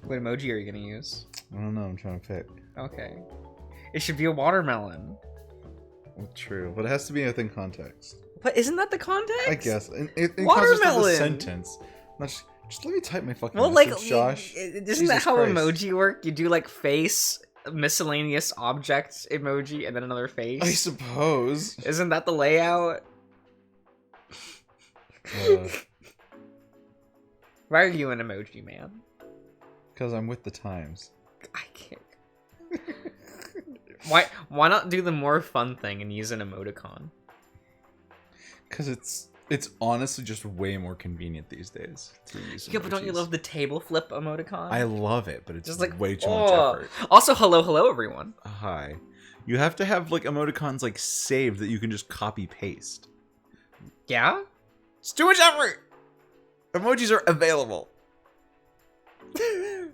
What emoji are you gonna use? I don't know. I'm trying to pick. Okay. It should be a watermelon. Well, true, but it has to be within context. But isn't that the context? I guess. In Watermelon. context of the sentence. Not just let me type my fucking Well, message, like, Josh. isn't Jesus that how Christ. emoji work? You do like face, miscellaneous object emoji, and then another face. I suppose. Isn't that the layout? Why are you an emoji man? Because I'm with the times. I can't. Why not do the more fun thing and use an emoticon? Because it's honestly just way more convenient these days to use Yeah, but don't you emojis. love the table flip emoticon? I love it, but it's Just just like, way too much effort. Also, hello, everyone. Hi. You have to have like emoticons like saved that you can just copy paste. Yeah? It's too much effort. Emojis are available.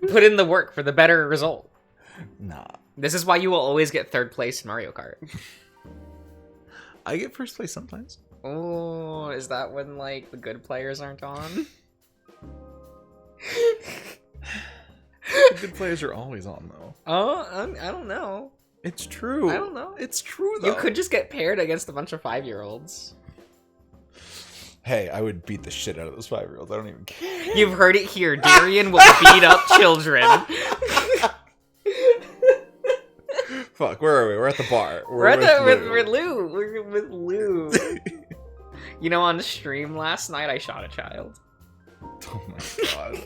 Put in the work for the better result. Nah. This is why you will always get third place in Mario Kart. I get first place sometimes. Oh, is that when, like, the good players aren't on? The good players are always on though. Oh, I don't know. It's true. I don't know. It's true though. You could just get paired against a bunch of 5-year-olds. Hey, I would beat the shit out of those 5-year-olds. I don't even care. You've heard it here. Darian will beat up children. Fuck, where are we? We're at the bar. We're with Lou. We're with Lou. You know, on the stream last night, I shot a child. Oh my god.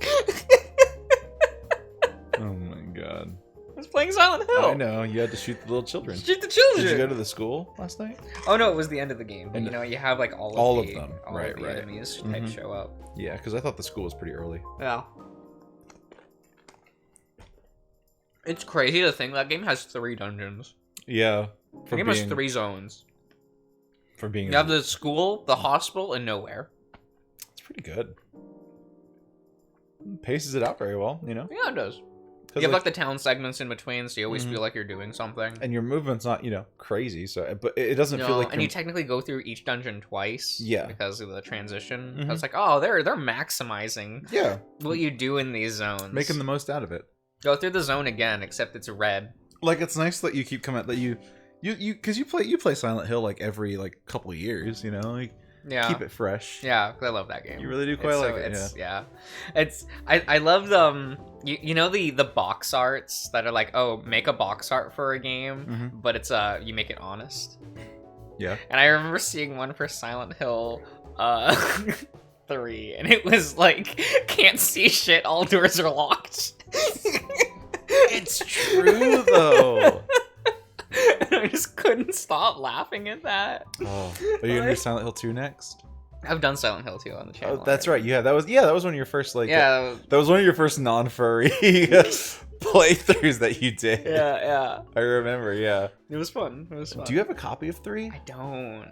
Oh my god. I was playing Silent Hill. I know, you had to shoot the little children. Shoot the children. Did you go to the school last night? Oh no, it was the end of the game. But, you know, you have like all of them. all Right, of the right. enemies type Mhm. show up. Yeah, because I thought the school was pretty early. Yeah. It's crazy to think that game has 3 dungeons. Yeah. The game has 3 zones. For being You have the school, the hospital, and nowhere. It's pretty good. Paces it out very well, you know? Yeah, it does. You have like the town segments in between, so you always feel like you're doing something. And your movement's not, you know, crazy, so but it doesn't feel like and you technically go through each dungeon twice. Yeah. Because of the transition. Mhm. It's like, oh, they're maximizing yeah, what you do in these zones. making the most out of it. Go through the zone again, except it's red. Like it's nice that you keep coming that you because you play Silent Hill like every like couple of years, you know, like Yeah. keep it fresh. Yeah, 'cause I love that game. You really do quite like it. Yeah. It's I love the you know the box arts that are like, oh, make a box art for a game, but it's you make it honest. Yeah. And I remember seeing one for Silent Hill 3, and it was like, can't see shit, all doors are locked. It's true though. And I just couldn't stop laughing at that. Oh, are you gonna do Silent Hill 2 next? I've done Silent Hill 2 on the channel. Oh, that's already. right. Yeah, that was one of your first like Yeah. that was one of your first non-furry playthroughs that you did. Yeah. I remember. Yeah. It was fun. It was fun. Do you have a copy of 3? I don't.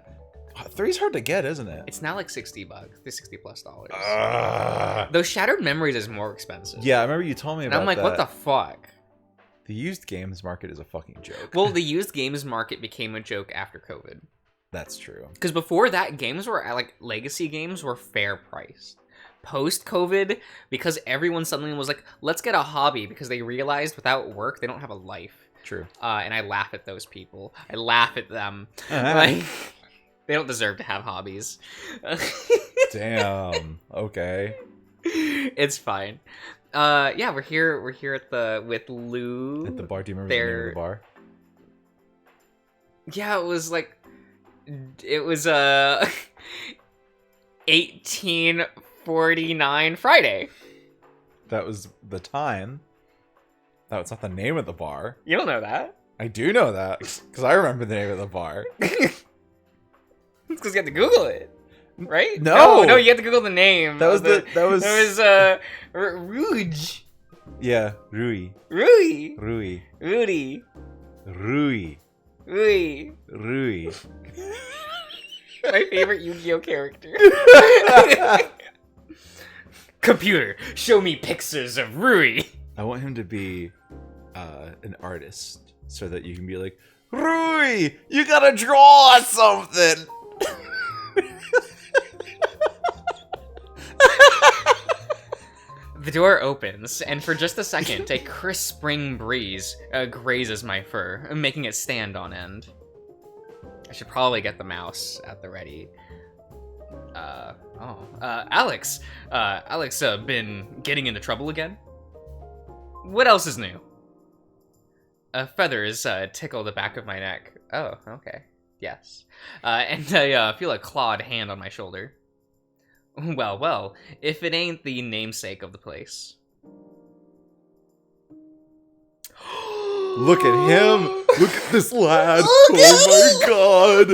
3's hard to get, isn't it? It's now like $60. They're $60+ dollars. Ugh. Those Shattered Memories is more expensive. Yeah, I remember you told me And about I'm like, that. what the fuck? The used games market is a fucking joke. Well, the used games market became a joke after COVID. That's true. Because before that, games were like legacy games were fair priced. Post COVID, because everyone suddenly was like, let's get a hobby, because they realized without work they don't have a life. True. And I laugh at those people. I laugh at them. Like, they don't deserve to have hobbies. Damn. Okay. It's fine. Yeah, we're here at the with Lou. At the bar. Do you remember the name of the bar? Yeah, it was 1849 Friday. That was the time. No, it's not the name of the bar. You don't know that. I do know that because I remember the name of the bar. It's because you have to Google it, right? No, you have to Google the name. That was Rouge. Yeah, Rui. Rui. Rui. Rudy. Rui. Rui. Rui. My favorite Yu-Gi-Oh character. Computer, show me pictures of Rui. I want him to be an artist so that you can be like, Rui, you gotta draw something. The door opens, and for just a second, a crisp spring breeze grazes my fur, making it stand on end. I should probably get the mouse at the ready. Alex! Alex, been getting into trouble again? What else is new? Feathers tickle the back of my neck. Oh, okay. Yes. And I feel a clawed hand on my shoulder. Well, if it ain't the namesake of the place. Look at him! Look at this lad! Oh my god!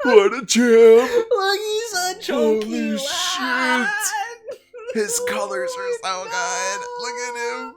What a champ! Look, he's a chunky Holy lad! His colors are so good! Look at him!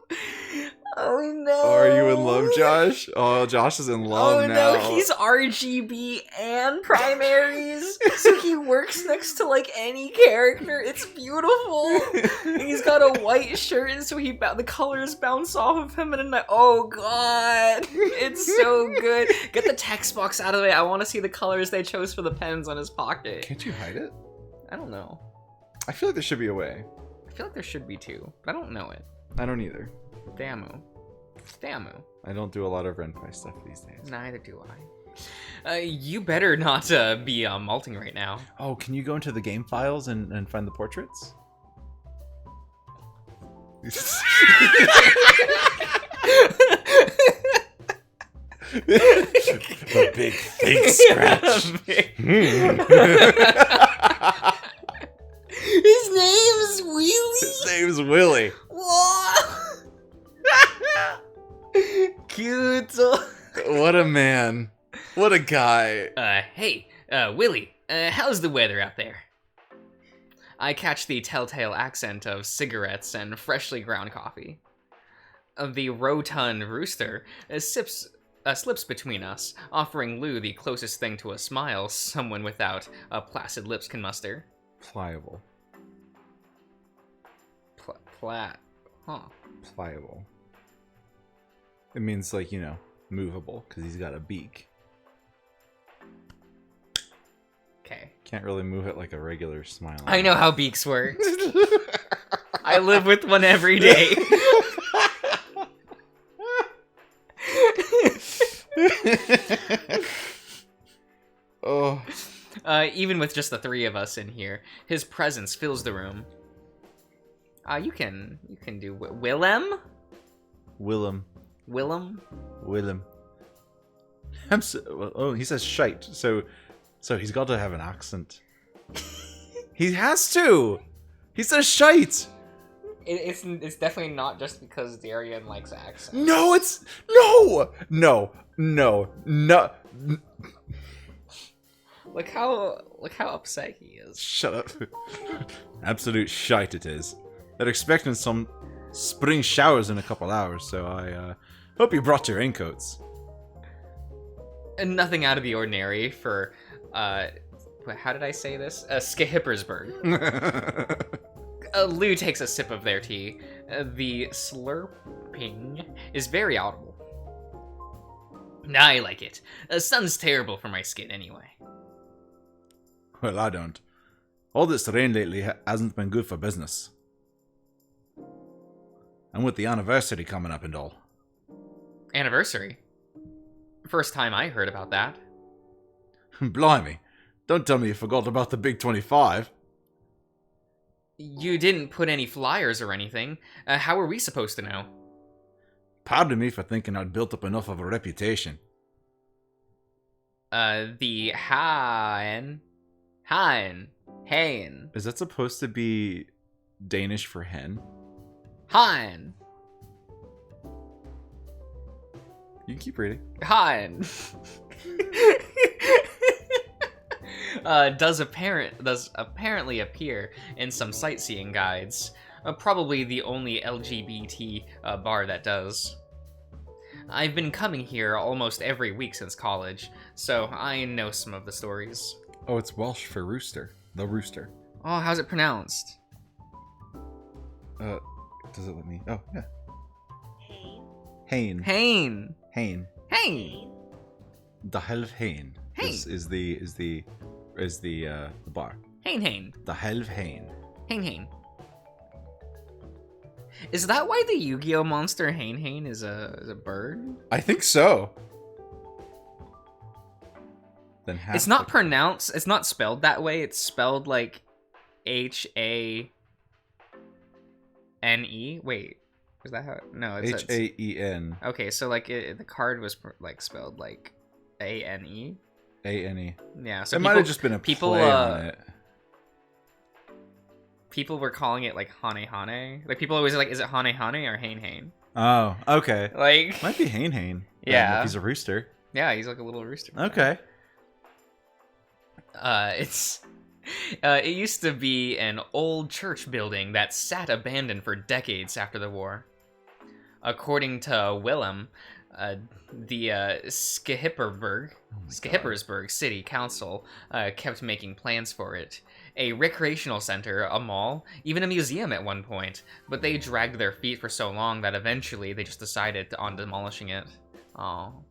Oh no! Oh, are you in love, Josh? Oh, Josh is in love now. Oh no, he's RGB and primaries, so he works next to like any character. It's beautiful. And he's got a white shirt, and so the colors bounce off of him. Oh god, it's so good. Get the text box out of the way. I want to see the colors they chose for the pens on his pocket. Can't you hide it? I don't know. I feel like there should be a way. I feel like there should be too, but I don't know it. I don't either. Damu. I don't do a lot of Renpai stuff these days. Neither do I. You better not be malting right now. Oh, can you go into the game files and find the portraits? The big fake scratch. His name's Wheelie? His name's Willie. Cute. What a man. What a guy. Hey, Willie, how's the weather out there? I catch the telltale accent of cigarettes and freshly ground coffee. The rotund Rooster slips between us, offering Lou the closest thing to a smile someone without placid lips can muster. Pliable. Pliable. It means, like, you know, movable, because he's got a beak. Okay. Can't really move it like a regular smile. I know how beaks work. I live with one every day. Oh. Even with just the three of us in here, his presence fills the room. You can do Willem? Willem. Oh, he says shite. So he's got to have an accent. He has to. He says shite. It's definitely not just because Darian likes accents. No, it's no. Look how upset he is. Shut up. Absolute shite it is. They're expecting some spring showers in a couple hours, so I hope you brought your raincoats. And nothing out of the ordinary for how did I say this? Skihippersburg. Lou takes a sip of their tea. The slurping is very audible. I like it. Sun's terrible for my skin anyway. Well, I don't. All this rain lately hasn't been good for business. And with the anniversary coming up and all. Anniversary? First time I heard about that. Blimey. Don't tell me you forgot about the big 25. You didn't put any flyers or anything. How are we supposed to know? Pardon me for thinking I'd built up enough of a reputation. The Hain. Is that supposed to be Danish for hen? Hein. You can keep reading. Hein. Does apparently appear in some sightseeing guides. Probably the only LGBT bar that does. I've been coming here almost every week since college, so I know some of the stories. Oh, it's Welsh for rooster. The rooster. Oh, how's it pronounced? Does it let me? Oh, yeah. Hain. Hain. The Helv Hain is the bar. Hain. The Helv Hain. Hain. Is that why the Yu-Gi-Oh monster Hain is a bird? I think so. Then It's not pronounced. It's not spelled that way. It's spelled like H-A-N-E. Wait, is that how? No, it's Haen. Okay, so like the card was like spelled like A-N-E. A-N-E. Yeah, so it might have just been a play on it. People were calling it like Hane. Like people always like, is it Hane or Hain? Oh, okay. Like might be Hain. Yeah, if he's a rooster. Yeah, he's like a little rooster. Okay. It used to be an old church building that sat abandoned for decades after the war. According to Willem, the Skihippersburg City Council kept making plans for it. A recreational center, a mall, even a museum at one point. But they dragged their feet for so long that eventually they just decided on demolishing it. Oh.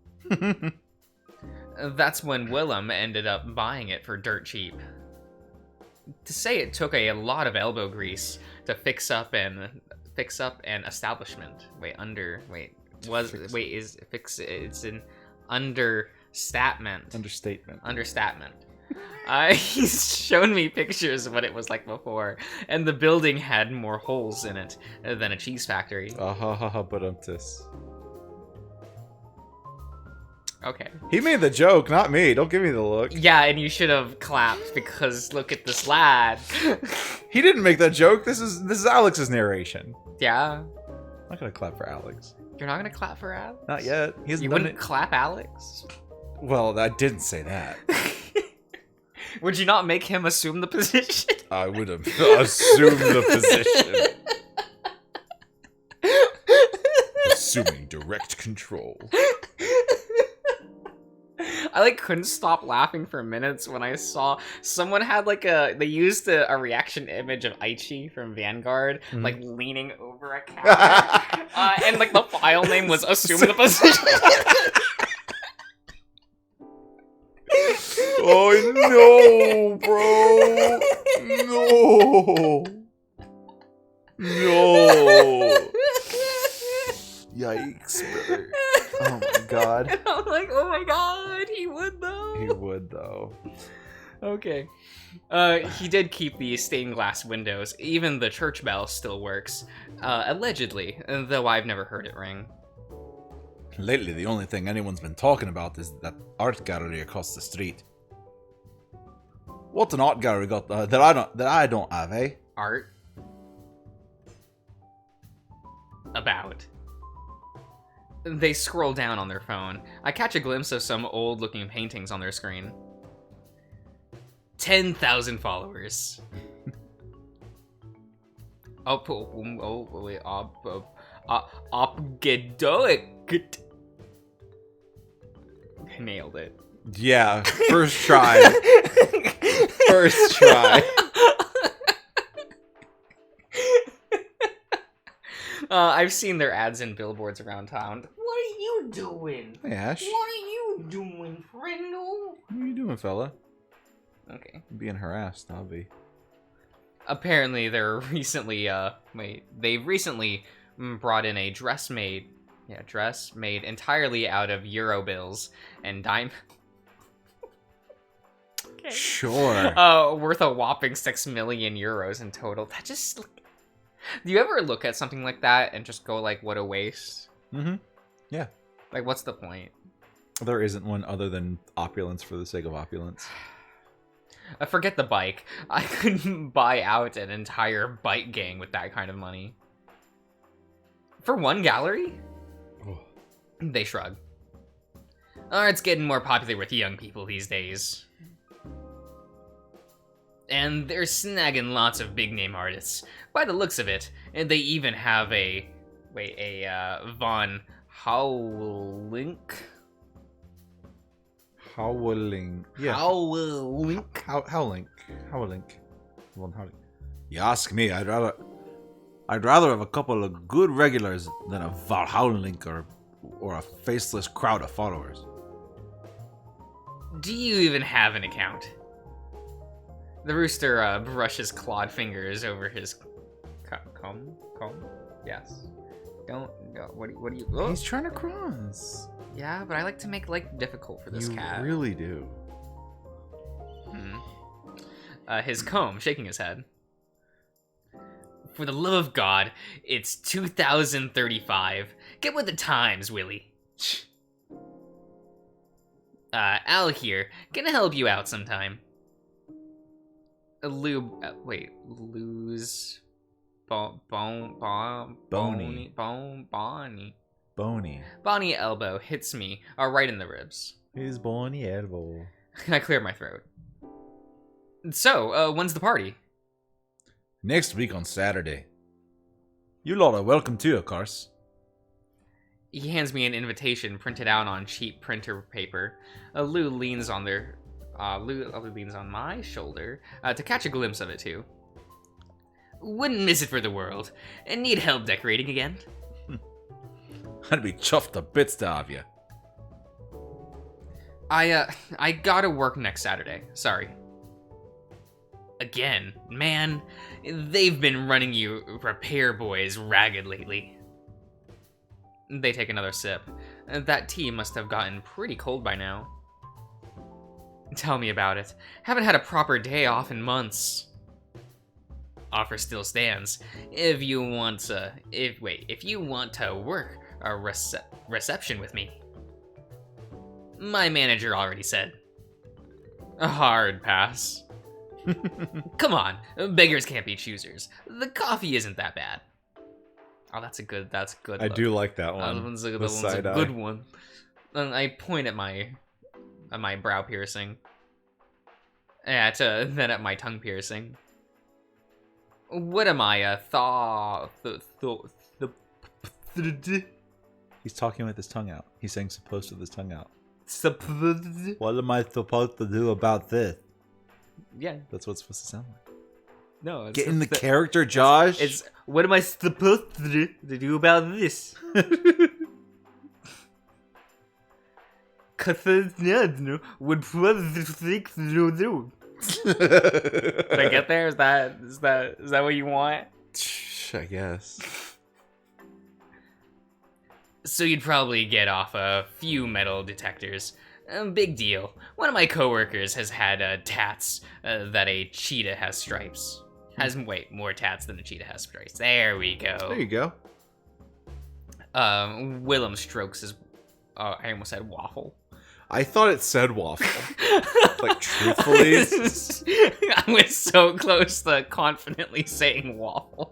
That's when Willem ended up buying it for dirt cheap. To say it took a lot of elbow grease to fix up an establishment. It's an understatement. He's shown me pictures of what it was like before, and the building had more holes in it than a cheese factory. Okay. He made the joke, not me. Don't give me the look. Yeah, and you should have clapped because look at this lad. He didn't make that joke. This is Alex's narration. Yeah. I'm not gonna clap for Alex. You're not gonna clap for Alex? Not yet. You wouldn't clap Alex? Well, I didn't say that. Would you not make him assume the position? I would have assumed the position. Assuming direct control. I couldn't stop laughing for minutes when I saw someone had they used a reaction image of Aichi from Vanguard leaning over a counter and the file name was assume the position. Oh no, bro! No! Yikes, brother. Oh my god. And I'm like, oh my god, he would though. He would though. Okay. He did keep the stained glass windows. Even the church bell still works. Allegedly, though I've never heard it ring. Lately, the only thing anyone's been talking about is that art gallery across the street. What's an art gallery got that I don't have, eh? Art? About. They scroll down on their phone. I catch a glimpse of some old-looking paintings on their screen. 10,000 followers. Nailed it. Yeah, first try. First try. I've seen their ads in billboards around town. What are you doing? Hey, Ash. What are you doing, friendo? What are you doing, fella? Okay. Being harassed, I'll be. Apparently, they've recently brought in a dress made entirely out of euro bills and dime. Okay. Sure. Worth a whopping 6 million euros in total. That just. Do you ever look at something like that and just go what a waste? Mm-hmm. Yeah. What's the point? There isn't one other than opulence for the sake of opulence. Forget the bike. I couldn't buy out an entire bike gang with that kind of money. For one gallery? Oh. They shrug. It's getting more popular with young people these days. And they're snagging lots of big-name artists. By the looks of it, and they even have Von Howlink. Howling. Yeah. Howlink. Howlink. Von Howlink. You ask me, I'd rather have a couple of good regulars than a Von Howlink or a faceless crowd of followers. Do you even have an account? The rooster brushes clawed fingers over his comb. Yes. Don't go. What do you? Oh. He's trying to cross. Yeah, but I like to make life difficult for this cat. You really do. His comb, shaking his head. For the love of God, it's 2035. Get with the times, Willie. Al here. Gonna help you out sometime. Boney. Bonnie elbow hits me right in the ribs. His bony elbow. I clear my throat. So, when's the party? Next week on Saturday. You lot are welcome too, of course. He hands me an invitation printed out on cheap printer paper. Lou leans on my shoulder to catch a glimpse of it too. Wouldn't miss it for the world. And need help decorating again? I'd be chuffed to bits to have you. I gotta work next Saturday. Sorry. Again, man, they've been running you repair boys ragged lately. They take another sip. That tea must have gotten pretty cold by now. Tell me about it. Haven't had a proper day off in months. Offer still stands. If you want to work a reception with me. My manager already said. A hard pass. Come on, beggars can't be choosers. The coffee isn't that bad. Oh, that's good. I do like that one. That one's a good one. And I point at my brow piercing. Then at my tongue piercing. What am I, He's talking with his tongue out. He's saying supposed with his tongue out. What am I supposed to do about this? Yeah. That's what it's supposed to sound like. No. It's Get in the character, Josh. It's what am I supposed to do about this? Would Did I get there? Is that what you want? I guess. So you'd probably get off a few metal detectors. Big deal. One of my coworkers has had tats that a cheetah has stripes. More tats than a cheetah has stripes. There we go. There you go. Willem strokes his... I almost said waffle. I thought it said waffle. Like, truthfully. I was so close to confidently saying waffle.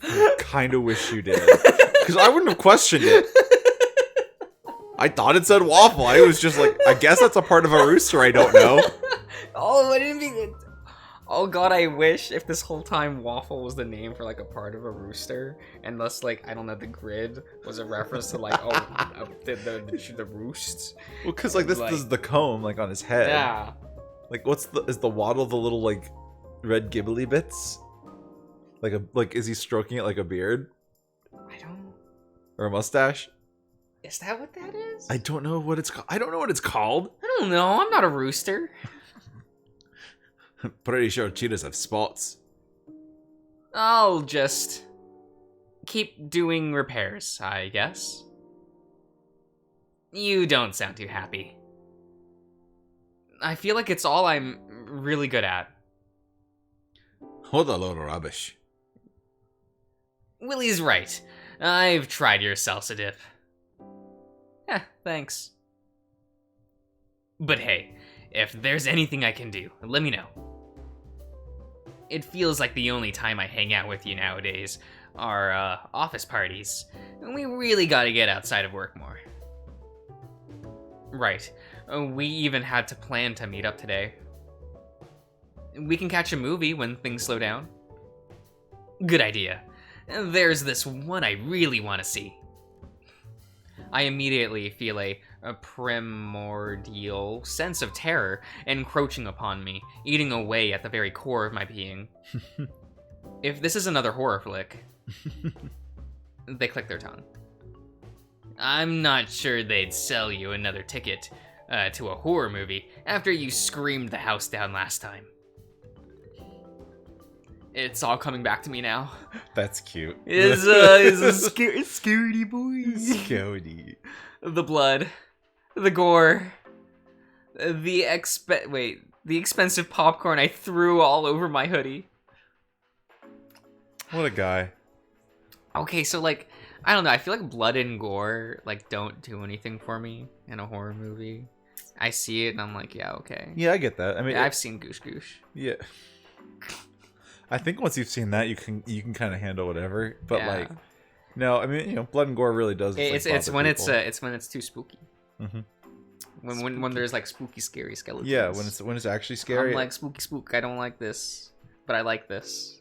I kind of wish you did. Because I wouldn't have questioned it. I thought it said waffle. I was just like, I guess that's a part of a rooster I don't know. Oh, I didn't mean... Oh god, I wish if this whole time waffle was the name for like a part of a rooster, and thus like, I don't know, the grid was a reference to like, the roost. Well, cause like this is the comb like on his head. Yeah. Like is the waddle the little like red gibbly bits? Like is he stroking it like a beard? I don't... Or a mustache? Is that what that is? I don't know what it's called. I don't know what it's called. I don't know, I'm not a rooster. Pretty sure cheetahs have spots. I'll just keep doing repairs, I guess. You don't sound too happy. I feel like it's all I'm really good at. What a load of rubbish. Willie's right. I've tried your salsa dip. Thanks. But hey, if there's anything I can do, let me know. It feels like the only time I hang out with you nowadays are office parties, and we really gotta get outside of work more. Right. We even had to plan to meet up today. We can catch a movie when things slow down. Good idea. There's this one I really want to see. I immediately feel a primordial sense of terror encroaching upon me, eating away at the very core of my being. If this is another horror flick... They click their tongue. I'm not sure they'd sell you another ticket to a horror movie after you screamed the house down last time. It's all coming back to me now. That's cute. It's a scary boy. Scary. The blood, the gore, the expensive popcorn I threw all over my hoodie. What a guy. Okay, so like, I don't know. I feel like blood and gore like don't do anything for me in a horror movie. I see it and I'm like, yeah, okay. Yeah, I get that. I mean, yeah, I've seen Goosh Goosh. Yeah. I think once you've seen that, you can kind of handle whatever. But like, no, I mean, blood and gore really does. It's when people. It's when it's too spooky. Mm-hmm. When there's like spooky, scary skeletons. Yeah, when it's actually scary. I'm like spooky spook. I don't like this, but I like this.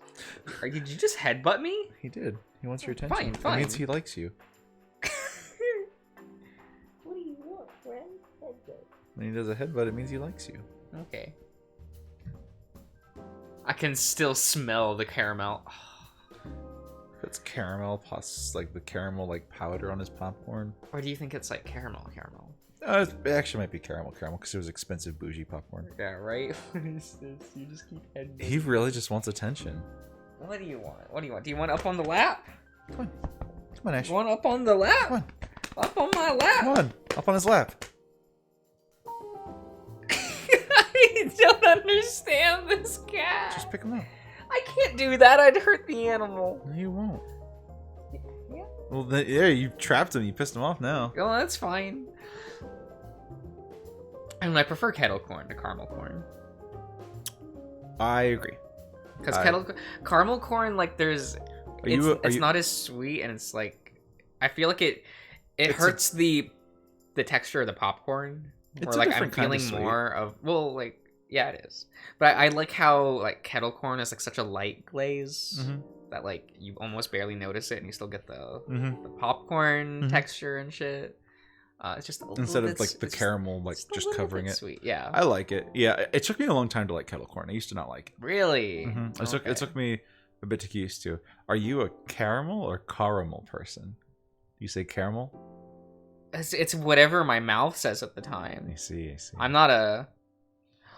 Did you just headbutt me? He did. He wants your attention. Fine. It means he likes you. What do you want, friend? When he does a headbutt, it means he likes you. Okay. I can still smell the caramel. It's caramel plus like the caramel like powder on his popcorn. Or do you think it's like caramel? It actually might be caramel because it was expensive bougie popcorn. Yeah, right? What is this? You just keep headbutting. He really just wants attention. What do you want? Do you want up on the lap? Come on, Ash. You want up on the lap? Come on. Up on my lap? Come on. Up on his lap. I don't understand this cat. Just pick him up. I can't do that. I'd hurt the animal. No, you won't. Yeah. Well, then, yeah, you trapped him. You pissed him off now. Oh, that's fine. I mean, I prefer kettle corn to caramel corn. I agree. Because caramel corn, like, it's not as sweet, and it's like, I feel like it hurts the texture of the popcorn. Or like I'm feeling more of yeah, it is. But I like how like kettle corn is like such a light glaze that like you almost barely notice it, and you still get the popcorn texture and shit. It's just instead of like the caramel like just covering it. Sweet, yeah. I like it. Yeah, it took me a long time to like kettle corn. I used to not like it. Really? It took me a bit to get used to. Are you a caramel or caramel person? Do you say caramel? It's whatever my mouth says at the time. I see. I'm not a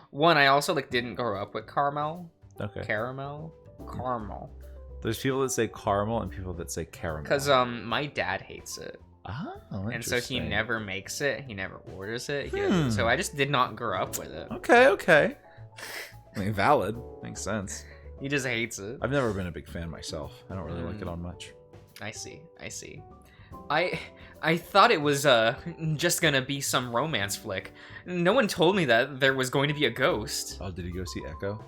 one. I also like didn't grow up with caramel. Okay. Caramel. There's people that say caramel and people that say caramel. Because my dad hates it. Oh, and so he never makes it. He never orders it. He doesn't. So I just did not grow up with it. Okay. I mean, valid. Makes sense. He just hates it. I've never been a big fan myself. I don't really like it on much. I see. I thought it was just gonna be some romance flick. No one told me that there was going to be a ghost. Oh, did you go see Echo?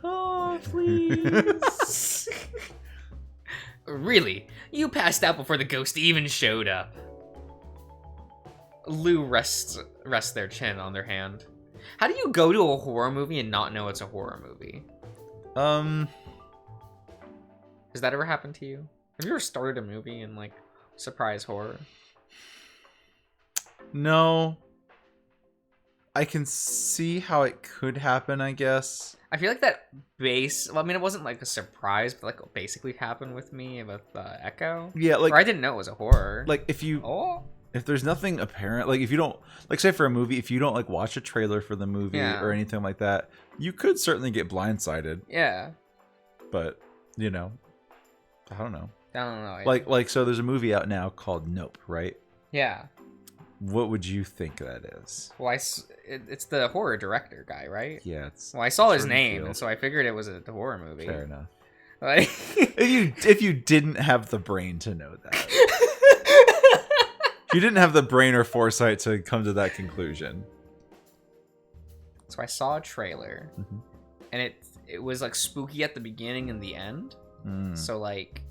Oh, please. Really? You passed out before the ghost even showed up. Lou rests their chin on their hand. How do you go to a horror movie and not know it's a horror movie? Has that ever happened to you? Have you ever started a movie and like surprise horror? No. I can see how it could happen, I guess. I feel like that I mean, it wasn't like a surprise, but like basically happened with me with Echo. Yeah, like I didn't know it was a horror. Like if there's nothing apparent, like if you don't like say for a movie, if you don't like watch a trailer for the movie or anything like that, you could certainly get blindsided. Yeah. But I don't know. I don't know. Like so there's a movie out now called Nope, right? Yeah. What would you think that is? Well, it's the horror director guy, right? Yeah. I saw his name, and so I figured it was a horror movie. Fair enough. Like, if you didn't have the brain to know that, if you didn't have the brain or foresight to come to that conclusion. So I saw a trailer, and it was like spooky at the beginning and the end. So like,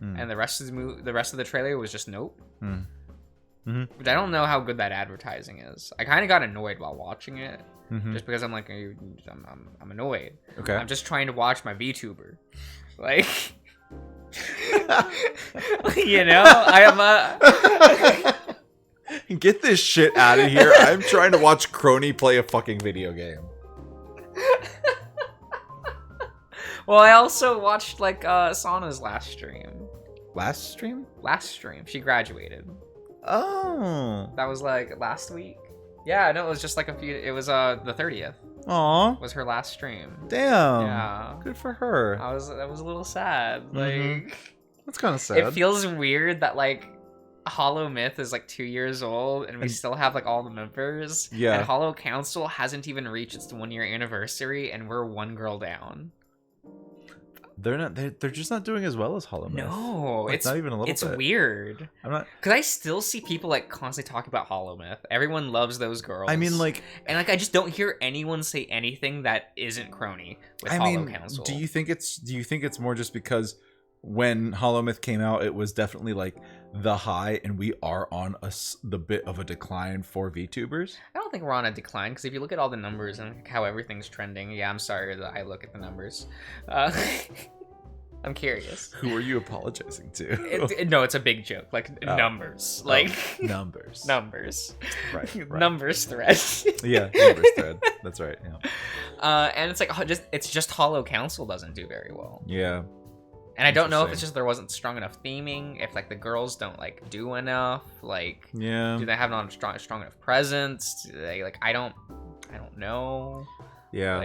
and the rest of the trailer was just nope. But I don't know how good that advertising is. I kind of got annoyed while watching it, just because I'm like, I'm annoyed. Okay. I'm just trying to watch my VTuber, like, I am Get this shit out of here! I'm trying to watch Crony play a fucking video game. Well, I also watched like Sana's last stream. Last stream? Last stream. She graduated. Oh. That was like last week. Yeah, no, it was just like it was the 30th. Aw. was her last stream. Damn. Yeah. Good for her. That was a little sad. Mhm. Like, That's kind of sad. it feels weird that like Hollow Myth is like 2 years old and we still have like all the members. Yeah. And Hollow Council hasn't even reached its 1 year anniversary and we're one girl down. They're not. They're just not doing as well as Hollow Myth. No, Like, it's not even a little it's bit. weird. I'm not. Cause I still see people like constantly talk about Hollow Myth. Everyone loves those girls. I mean, like, and like I just don't hear anyone say anything that isn't crony with Hollow Council. do you think it's more just because when Hollow Myth came out, it was definitely like the high, and we are on the bit of a decline for VTubers? I don't think we're on a decline because if you look at all the numbers and how everything's trending, yeah, I'm sorry that I look at the numbers. I'm curious. Who are you apologizing to? No, it's a big joke. Like numbers, like numbers, right. Numbers thread. Yeah, numbers thread. That's right. Yeah. And it's like it's just Hollow Council doesn't do very well. Yeah. And I don't know if it's just there wasn't strong enough theming, if like the girls don't like do enough, like yeah, do they have not strong enough presence? Do they like I don't know. Yeah.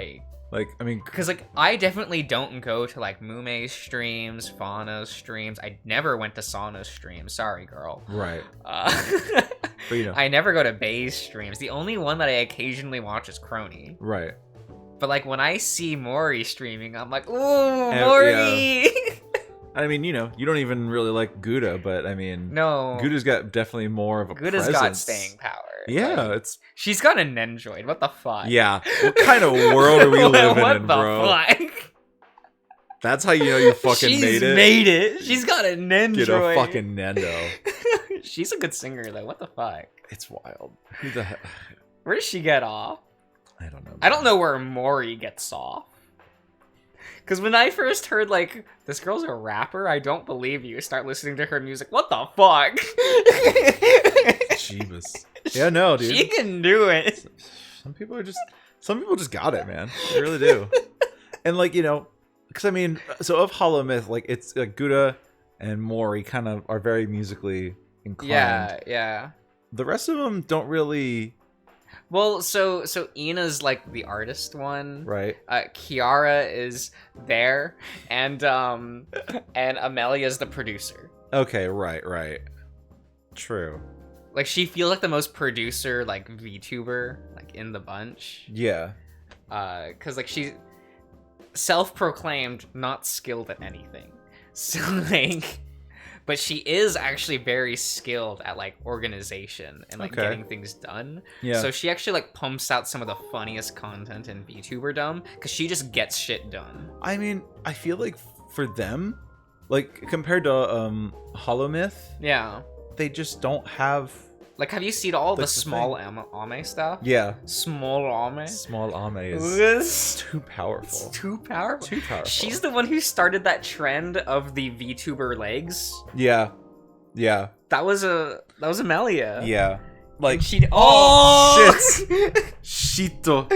Like I mean, because like I definitely don't go to like Mume's streams, Fauna's streams. I never went to Sauna's streams. Sorry, girl. Right. But you know, I never go to Bay's streams. The only one that I occasionally watch is Crony. Right. But like when I see Mori streaming, I'm like, ooh, Mori. Yeah. I mean, you know, you don't even really like Gouda, but I mean, no, Gouda's got definitely more of a Gouda's presence. got staying power. Yeah, like, she's got an Nendroid. What the fuck? Yeah, what kind of world are we living in, bro? What the fuck? That's how you know you fucking made it. She's got a Nendroid. Get a fucking Nendo. She's a good singer though. What the fuck? It's wild. Who the heck? Where does she get off? I don't know. I don't know where Mori gets off. Because when I first heard, like, this girl's a rapper, I don't believe you. Start listening to her music. What the fuck? Jeebus. Yeah, no, dude. She can do it. Some people just got it, man. They really do. And, like, you know, because, I mean, so of Hollow Myth, like, it's, like, Gouda and Mori kind of are very musically inclined. Yeah. The rest of them don't really... Well, so Ina's like the artist one, right? Kiara is there, and Amelia's the producer. Okay, right. True. Like she feels like the most producer, like VTuber, like in the bunch. Yeah. Cause like she's self-proclaimed not skilled at anything, so like. But she is actually very skilled at like organization and like getting things done. Yeah. So she actually like pumps out some of the funniest content in VTuberdom because she just gets shit done. I mean, I feel like for them, like compared to Hollow Myth, yeah, they just don't have. Like, have you seen all the small Ame stuff? Yeah. Small Ame? Small Ame is too powerful. It's too powerful. Too powerful. She's the one who started that trend of the VTuber legs. Yeah. That was Amelia. Yeah. Like she. Oh shit. Shito.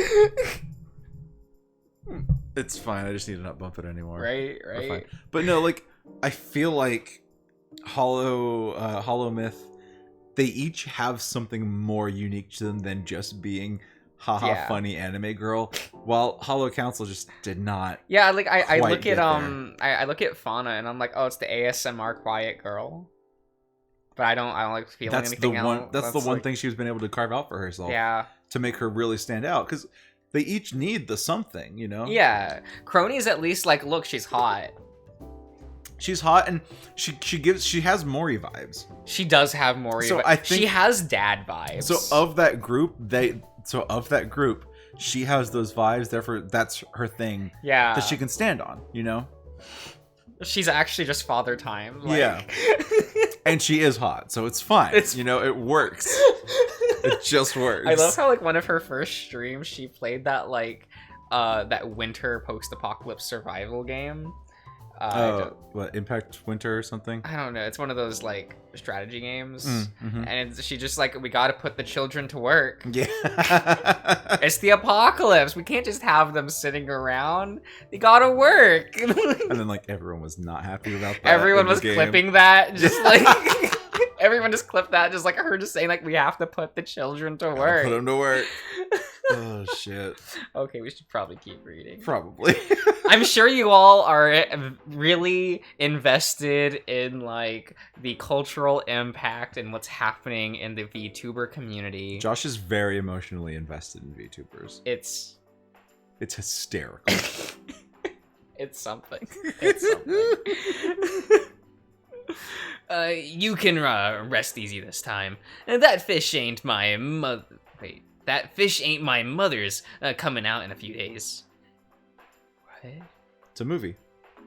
It's fine. I just need to not bump it anymore. Right. But no, like I feel like Hollow Myth. They each have something more unique to them than just being funny anime girl. While Hollow Council just did not. Yeah, like I look at I look at Fauna and I'm like, oh, it's the ASMR quiet girl. But I don't like feeling anything else. That's the one thing she's been able to carve out for herself. Yeah. To make her really stand out, because they each need the something, you know. Yeah, Crony's at least like, look, she's hot. She's hot, and she has Mori vibes. She does have Mori. So I think she has dad vibes. So of that group, she has those vibes. Therefore, that's her thing. Yeah, that she can stand on. You know, she's actually just father time. Like. Yeah, and she is hot, so it's fine. It works. It just works. I love how like one of her first streams, she played that like that winter post-apocalypse survival game. What, Impact Winter or something? I don't know. It's one of those like strategy games, mm-hmm. and she just like, we got to put the children to work. Yeah, it's the apocalypse. We can't just have them sitting around. They gotta work. And then like everyone was not happy about that. Everyone was clipping that, just like everyone just clipped that, just like her just saying like, we have to put the children to work. Put them to work. Oh shit. Okay, we should probably keep reading. Probably. I'm sure you all are really invested in like the cultural impact and what's happening in the VTuber community. Josh is very emotionally invested in VTubers. It's hysterical. it's something. It's something. You can rest easy this time. That fish ain't my that fish ain't my mother's coming out in a few days. What? It's a movie.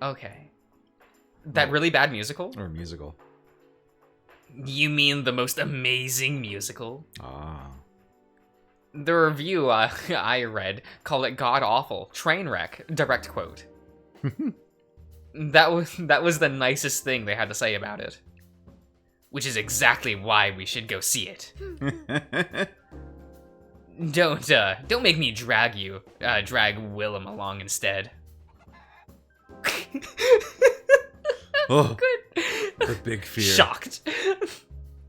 Okay. That really bad musical? Or a musical. You mean the most amazing musical? Ah. The review I read called it god-awful, train wreck, direct quote. That was the nicest thing they had to say about it. Which is exactly why we should go see it. Don't make me drag Willem along instead. Oh, good. The big fear. Shocked.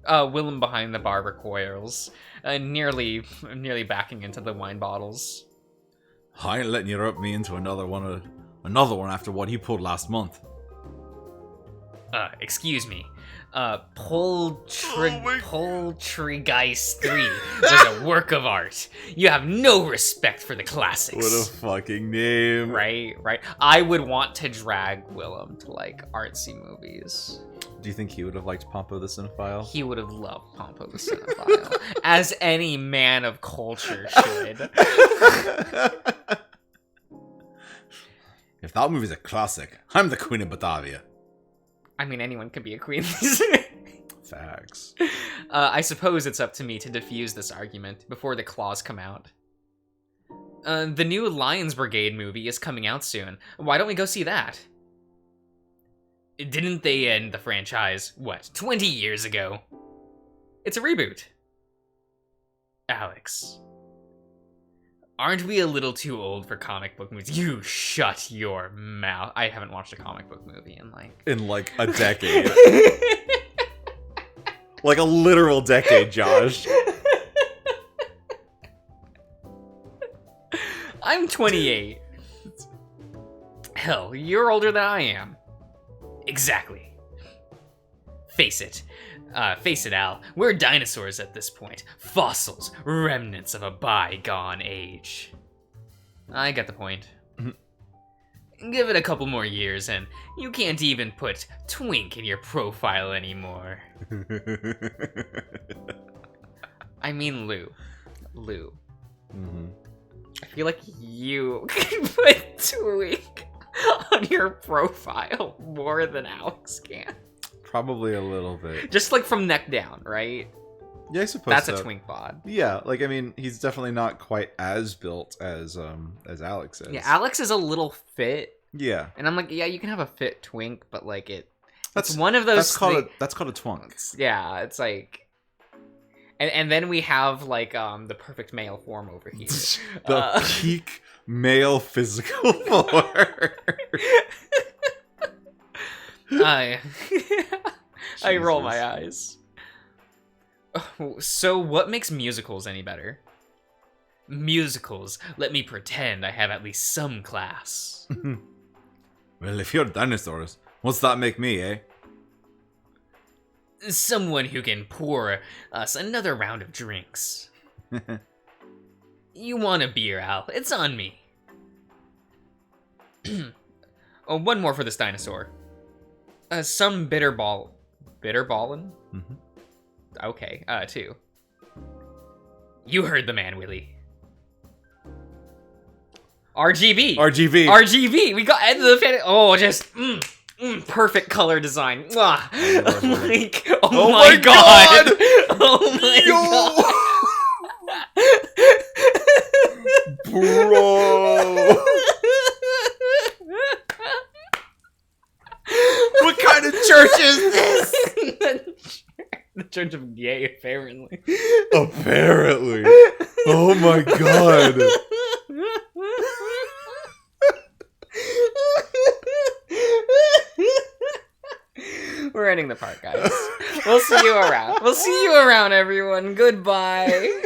Willem behind the bar recoils, nearly backing into the wine bottles. I ain't letting you rope me into another one after what he pulled last month. Excuse me. Poltergeist 3 was a work of art. You have no respect for the classics. What a fucking name. Right. I would want to drag Willem to, like, artsy movies. Do you think he would have liked Pompo the Cinephile? He would have loved Pompo the Cinephile. As any man of culture should. If that movie's a classic, I'm the Queen of Batavia. I mean, anyone can be a queen. Facts. I suppose it's up to me to defuse this argument before the claws come out. The new Lions Brigade movie is coming out soon. Why don't we go see that? Didn't they end the franchise, 20 years ago? It's a reboot. Alex. Aren't we a little too old for comic book movies? You shut your mouth. I haven't watched a comic book movie in like a decade. Like a literal decade, Josh. I'm 28. Hell, you're older than I am. Exactly. Face it, Al. We're dinosaurs at this point. Fossils, remnants of a bygone age. I get the point. Give it a couple more years and you can't even put twink in your profile anymore. I mean Lou. Mm-hmm. I feel like you can put twink on your profile more than Alex can. Probably a little bit. Just like from neck down, right? Yeah, I suppose that's so. a twink bod. Yeah, like I mean, he's definitely not quite as built as Alex is. Yeah, Alex is a little fit. Yeah, and I'm like, yeah, you can have a fit twink, but like that's one of those. That's called a twunk. Yeah, it's like, and then we have like the perfect male form over here. The peak male physical form. I roll my eyes. So what makes musicals any better? Musicals let me pretend I have at least some class. Well, if you're dinosaurs, what's that make me, eh? Someone who can pour us another round of drinks. You want a beer, Al? It's on me. Oh, one more for this dinosaur. Some bitterballin'? Mm-hmm. Okay, 2. You heard the man, Willie. RGB. We got end of the fan. Oh, just perfect color design. Like, oh my god. Oh my god. Bro. What kind of church is this? The Church of Gay, apparently. Apparently. Oh my god. We're ending the part, guys. We'll see you around. We'll see you around, everyone. Goodbye.